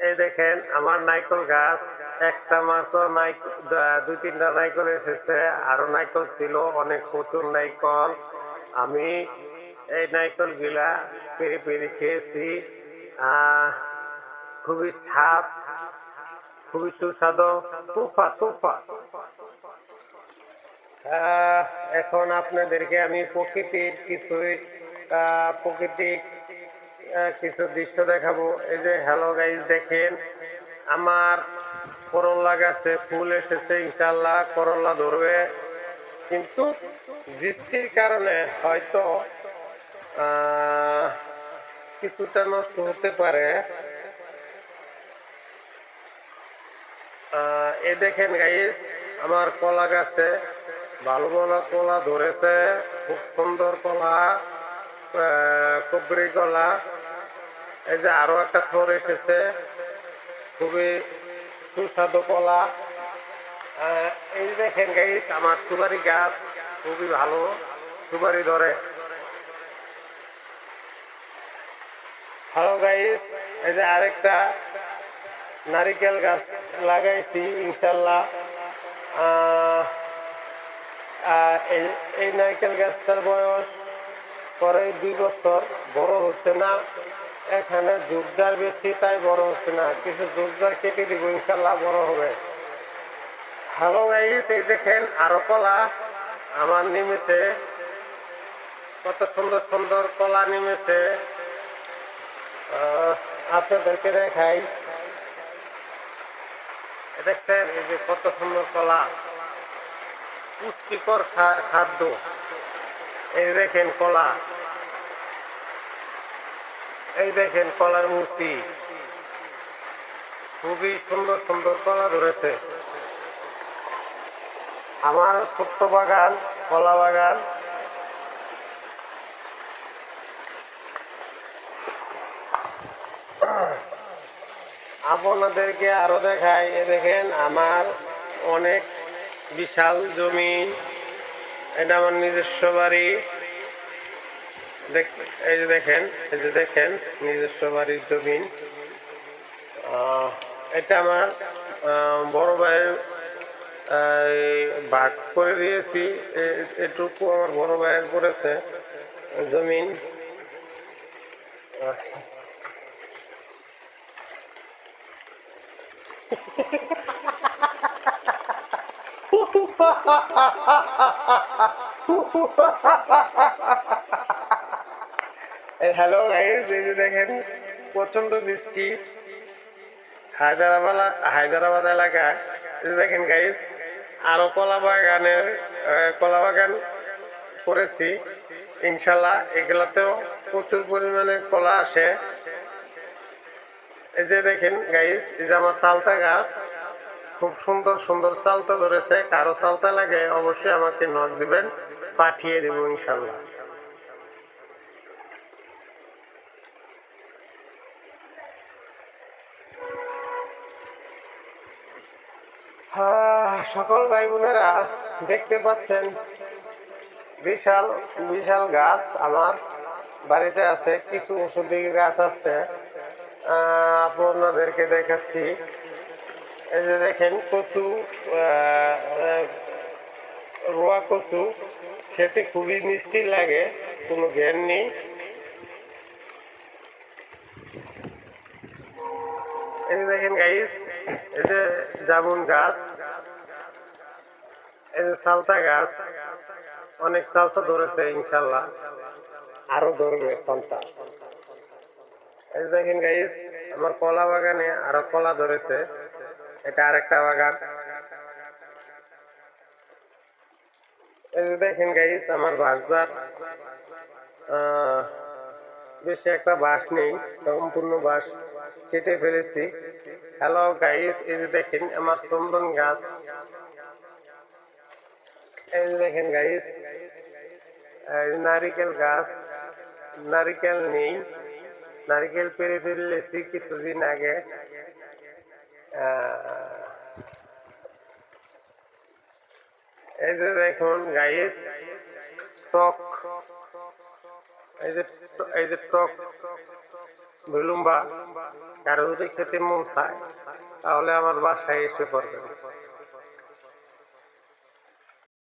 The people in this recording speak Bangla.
এই দেখেন আমার নারকেল গাছ, একটা মাত্র দুই তিনটা নারকেল এসেছে, আরো নারকেল ছিল অনেক, প্রচুর নারকেল। আমি এই নারকেল গুলা পেরে পেরে খেয়েছি। খুবই স্বাদ, খুবই সুস্বাদু, তুফা তুফা। এখন আপনাদেরকে আমি প্রকৃতির কিছু দৃশ্য দেখাবো। এই যে হ্যালো গাইস, দেখেন আমার করলা গাছে ফুল এসেছে, ইনশাল্লাহ করলা ধরবে, কিন্তু বৃষ্টির কারণে হয়তো কিছুটা নষ্ট হতে পারে। এই দেখেন গাইস, আমার কলা গাছে ভালো ভালো কলা ধরেছে, খুব সুন্দর কলা, কুবরি কলা। এই যে আরো একটা থর এসেছে, খুবই সুস্বাদু কলা। এই দেখেন গাইস, আমার সুপারি গাছ খুবই ভালো সুপারি ধরে। হ্যালো গাইস, এই যে আরেকটা নারিকেল গাছ লাগাইছি, ইনশাল্লাহ এই নারকেল গাছটার বয়স পরে 2 বছর, বড় হচ্ছে না। এখানে জোরদার বেশি, তাই বড় হচ্ছে না, কিছু জোরদার কেটে দিব, ইনশাল্লাহ বড় হবে। হ্যালো গাইস, এই দেখেন আরো কলা আমার নেমেছে, কত সুন্দর সুন্দর কলা নেমেছে, আপনাদেরকে দেখাই। দেখছেন এই যে কত সুন্দর কলা, পুষ্টিকর খাদ্য। এই দেখেন কলা, এই দেখেন কলার মূর্তি, খুবই সুন্দর সুন্দর কলা ধরেছে। আমার ছোট্ট বাগান, কলা বাগান। আপনাদেরকে আরো দেখাই। এ দেখেন আমার অনেক বিশাল জমি, এটা আমার নিজস্ব বাড়ি। এই যে দেখেন, এই যে দেখেন নিজস্ব বাড়ির জমি। এটা আমার বড় ভাইয়ের ভাগ করে দিয়েছি, এটুকু আমার বড় ভাইয়ের করেছে জমিন। হ্যালো গাইস, এই যে দেখেন প্রচন্ড বৃষ্টি হায়দ্রাবাদ এলাকায়। দেখেন গাইস, আরো কলা বাগান করেছি, ইনশাল্লাহ এগুলাতেও প্রচুর পরিমাণে কলা আসে। এই যে দেখেন গাইস, এই যে আমার চালতা গাছ, খুব সুন্দর সুন্দর চালতা ধরেছে। কারো চালতা লাগে অবশ্যই আমাকে নক দিবেন, পাঠিয়ে দেব ইনশাল্লাহ। সকল ভাই বোনেরা দেখতে পাচ্ছেন বিশাল বিশাল গাছ আমার বাড়িতে আছে, কিছু ওষুধি গাছ আছে, আপনাদেরকে দেখাচ্ছি। এই যে দেখেন কচু, রোয়া কচু, খেতে খুবই মিষ্টি লাগে, কোনো জ্ঞান নেই। এই যে দেখেন গাইস, এই যে জামুন গাছ, এই যে চালতা গাছ, অনেক চালতা ধরেছে, ইনশাল্লাহ আরো ধরবে চালতা। এই যে দেখেন গাইস, আমার কলা বাগানে আরো কলা ধরেছে, এটা আরেকটা বাগান। এই যে দেখেন গাইস, আমার বাঁশঝাড়, বেশি একটা বাঁশ নেই, সম্পূর্ণ বাঁশ কেটে ফেলেছি। হ্যালো গাইস, এই যে দেখেন আমার চন্দন গাছ, এই যে দেখেন গাইস নারিকেল গাছ, নারিকেল নেই, নারিকেল পেরে ফেলেছি কিছুদিন আগে। এই যে দেখুন গাইস টক, এই যে টক বিলুম্বা, কারো যদি খেতে মন চায় তাহলে আমার বাসায় এসে পড়বেন।